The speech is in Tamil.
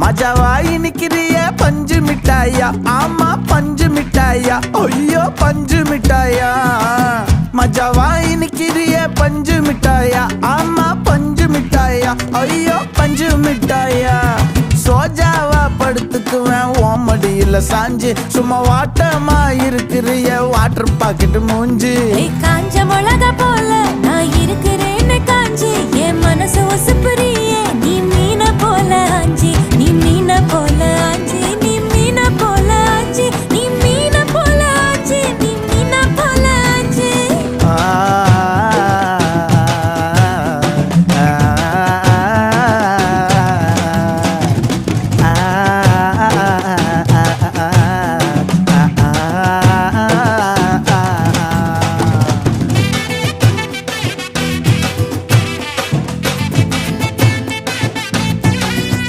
மஜாவா இனிக்கிறிய பஞ்சு மிட்டாயா, ஆமா பஞ்சு மிட்டாயா, ஐயோ பஞ்சு மிட்டாயா. மஜாவா இனிக்கிறிய பஞ்சு மிட்டாயா, ஆமா பஞ்சு மிட்டாயா, ஐயோ பஞ்சு மிட்டாயா. சோஜாவா படுத்துக்குவேன் ஓமடியில சாஞ்சு, சும்மா வாட்டமா இருக்கிறிய வாட்டர் பாக்கெட் மூஞ்சு. காஞ்ச மிளகா